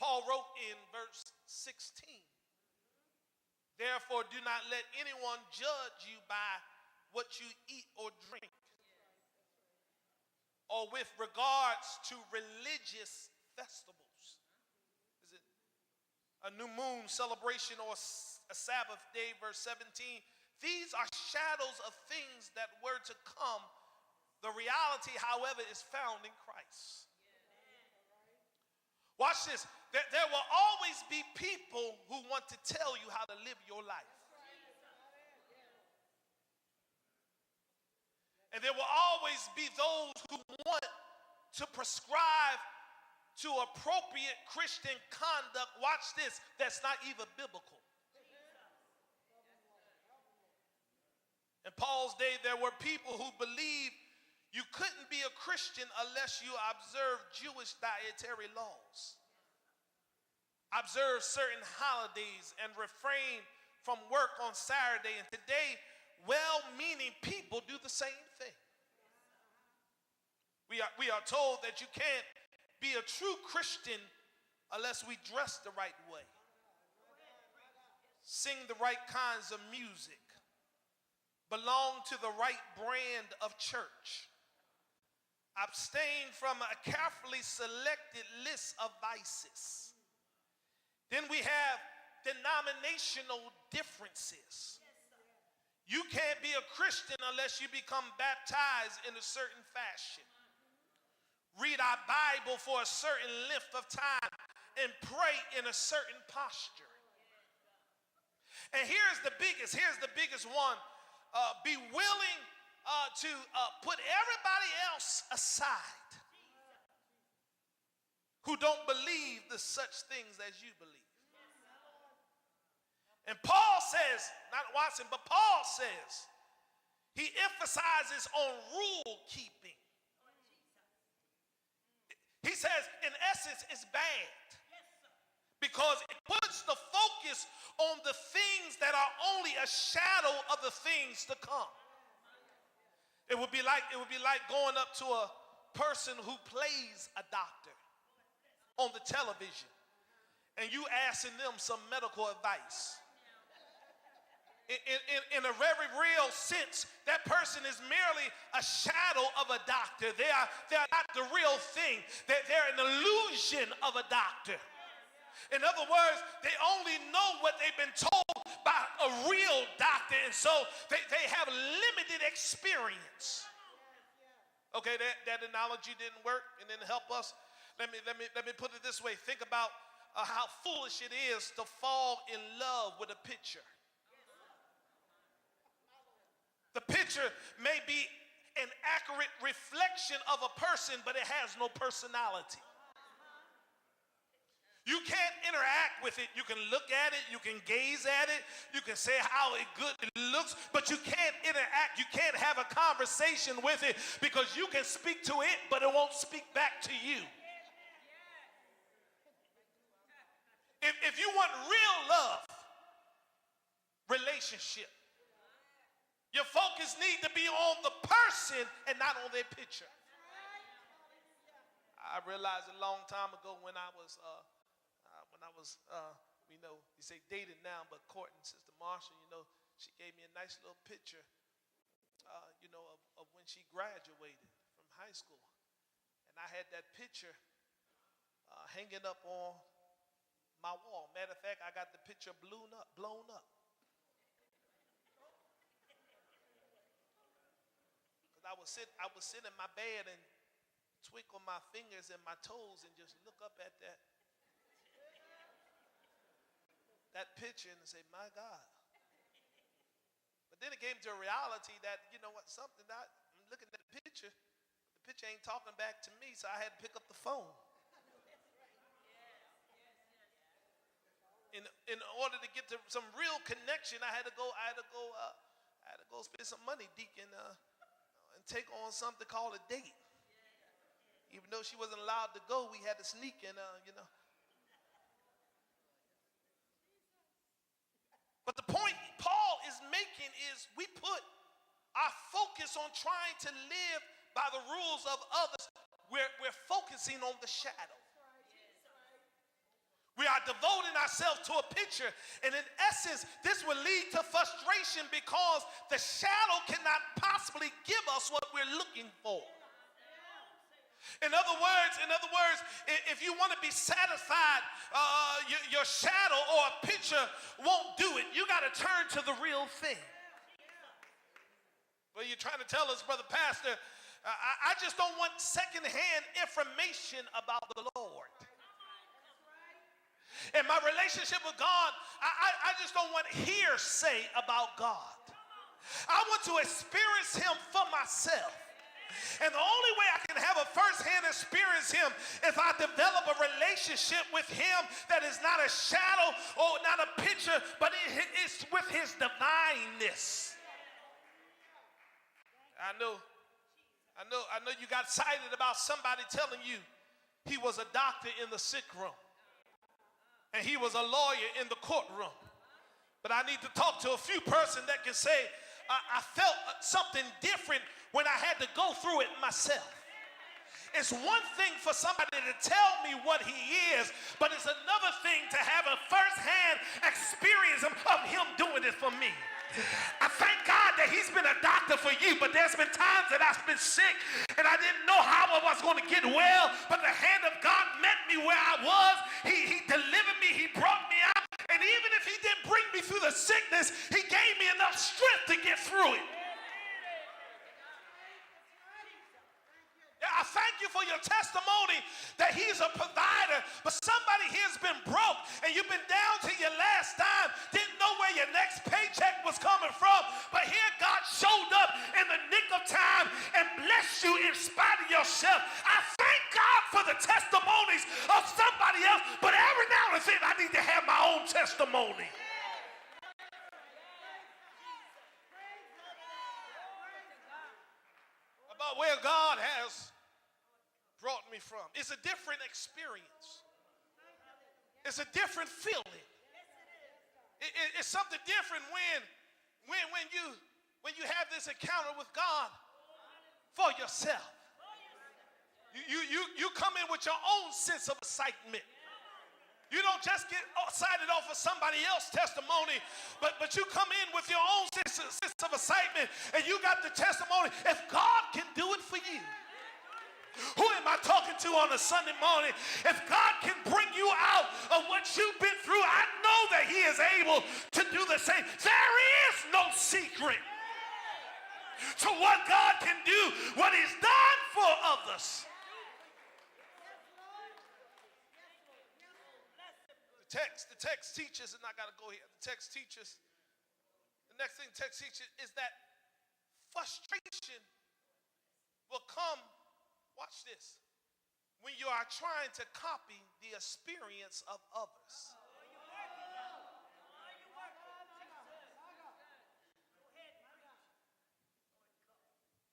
Paul wrote in verse 16, therefore do not let anyone judge you by what you eat or drink, or with regards to religious festivals. Is it a new moon celebration or a Sabbath day? Verse 17, these are shadows of things that were to come. The reality, however, is found in Christ. Watch this. There will always be people who want to tell you how to live your life. And there will always be those who want to prescribe to appropriate Christian conduct, watch this, that's not even biblical. In Paul's day, there were people who believed you couldn't be a Christian unless you observe Jewish dietary laws, observe certain holidays, and refrain from work on Saturday. And today, well-meaning people do the same thing. We are told that you can't be a true Christian unless we dress the right way, sing the right kinds of music, belong to the right brand of church, abstain from a carefully selected list of vices. Then we have denominational differences. You can't be a Christian unless you become baptized in a certain fashion, read our Bible for a certain length of time, and pray in a certain posture. And here's the biggest one. Be willing to put everybody else aside who don't believe the such things as you believe. And Paul says, not Watson, but Paul says, he emphasizes on rule keeping. He says, in essence, it's bad because it puts the focus on the things that are only a shadow of the things to come. It would be like going up to a person who plays a doctor on the television and you asking them some medical advice. In a very real sense, that person is merely a shadow of a doctor. They are not the real thing. They're an illusion of a doctor. In other words, they only know what they've been told by a real doctor, and so they have limited experience. Okay, that analogy didn't work and didn't help us. Let me put it this way. Think about how foolish it is to fall in love with a picture. The picture may be an accurate reflection of a person, but it has no personality. You can't interact with it. You can look at it, you can gaze at it, you can say how good it looks, but you can't interact. You can't have a conversation with it because you can speak to it, but it won't speak back to you. If you want real love, relationship, your focus needs to be on the person and not on their picture. I realized a long time ago when I was you say dating now, but courting Sister Marsha, she gave me a nice little picture, of when she graduated from high school. And I had that picture hanging up on my wall. Matter of fact, I got the picture blown up. I would sit in my bed and twinkle my fingers and my toes and just look up at that picture and say, my God. But then it came to a reality that, I'm looking at the picture ain't talking back to me, so I had to pick up the phone. In order to get to some real connection, I had to go spend some money, Deacon, and take on something called a date. Even though she wasn't allowed to go, we had to sneak in, But the point Paul is making is we put our focus on trying to live by the rules of others. We're focusing on the shadow. We are devoting ourselves to a picture. And in essence, this will lead to frustration because the shadow cannot possibly give us what we're looking for. In other words, if you want to be satisfied, your shadow or a picture won't do it. You got to turn to the real thing. Well, you're trying to tell us, Brother Pastor, I just don't want secondhand information about the Lord. In my relationship with God, I just don't want hearsay about God. I want to experience him for myself. And the only way I can have a first-hand experience him if I develop a relationship with him that is not a shadow or not a picture, but it's with his divineness. I know you got excited about somebody telling you he was a doctor in the sick room and he was a lawyer in the courtroom. But I need to talk to a few persons that can say, I felt something different when I had to go through it myself. It's one thing for somebody to tell me what he is, but it's another thing to have a first-hand experience of him doing it for me. I thank God that he's been a doctor for you, but there's been times that I've been sick and I didn't know how I was going to get well, but the hand of God met me where I was. He delivered me. He brought me out. And even if he didn't bring me through the sickness, he gave me enough strength to get through it. I thank you for your testimony that he's a provider, but somebody here has been broke and you've been down to your last dime, didn't know where your next paycheck was coming from, but here God showed up in the nick of time and blessed you in spite of yourself. I thank God for the testimonies of somebody else, but every now and then I need to have my own testimony. About where God has brought me from. It's a different experience. It's a different feeling. It's something different when you have this encounter with God for yourself. You come in with your own sense of excitement. You don't just get excited off of somebody else's testimony, but you come in with your own sense of excitement, and you got the testimony. If God can do it for you, who am I talking to on a Sunday morning? If God can bring you out of what you've been through, I know that he is able to do the same. There is no secret to what God can do, what he's done for others. The text teaches, and I got to go here. The next thing the text teaches is that frustration will come, watch this, when you are trying to copy the experience of others.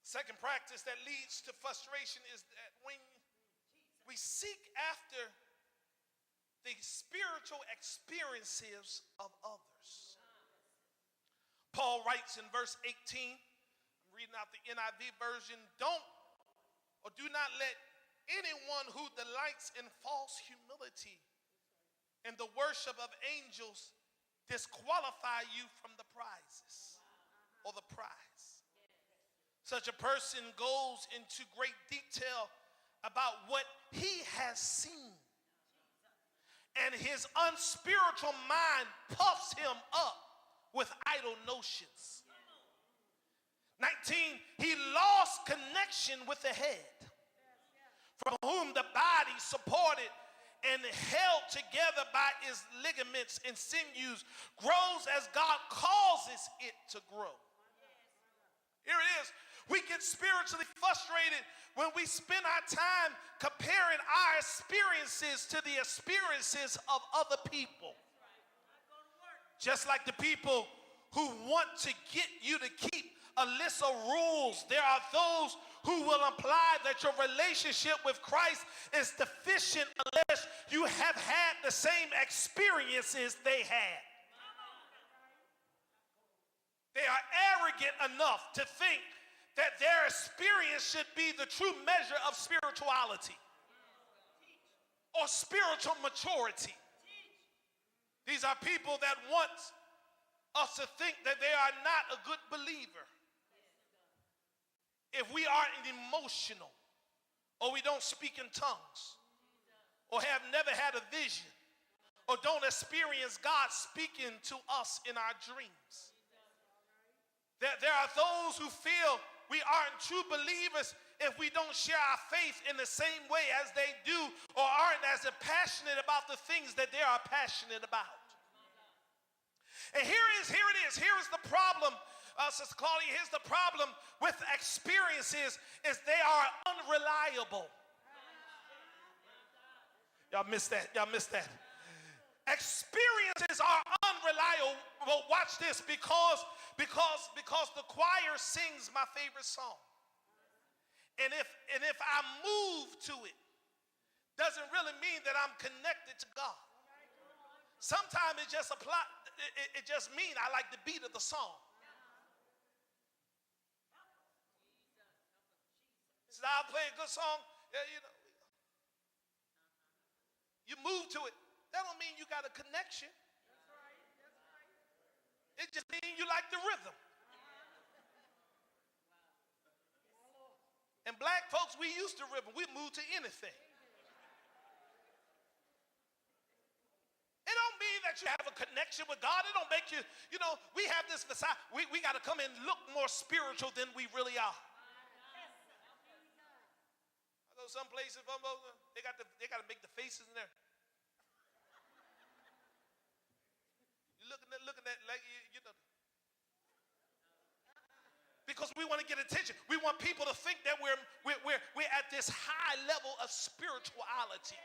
Second practice that leads to frustration is that when we seek after the spiritual experiences of others. Paul writes in verse 18, I'm reading out the NIV version, do not let anyone who delights in false humility and the worship of angels disqualify you from the prizes or the prize. Such a person goes into great detail about what he has seen. And his unspiritual mind puffs him up with idle notions. 19, he lost connection with the head, from whom the body supported and held together by its ligaments and sinews grows as God causes it to grow. Here it is. We get spiritually frustrated when we spend our time comparing our experiences to the experiences of other people. Just like the people who want to get you to keep a list of rules, there are those who will imply that your relationship with Christ is deficient unless you have had the same experiences they had. They are arrogant enough to think that their experience should be the true measure of spirituality or spiritual maturity. These are people that want us to think that they are not a good believer. If we aren't emotional, or we don't speak in tongues, or have never had a vision, or don't experience God speaking to us in our dreams. There are those who feel we aren't true believers if we don't share our faith in the same way as they do, or aren't as passionate about the things that they are passionate about. And here it is. Here is the problem, Sister Claudia. Here's the problem with experiences is they are unreliable. Y'all missed that. Experiences are unreliable. Well, watch this, because the choir sings my favorite song. And if I move to it, doesn't really mean that I'm connected to God. Sometimes it just means I like the beat of the song. So I'll play a good song, you move to it. That don't mean you got a connection. It just means you like the rhythm. And black folks, we used to rhythm. We move to anything. It don't mean that you have a connection with God. It don't make you, we have this facade. We got to come and look more spiritual than we really are. I go some places, they got to make the faces in there. You're looking at like, because we want to get attention. We want people to think that we're at this high level of spirituality.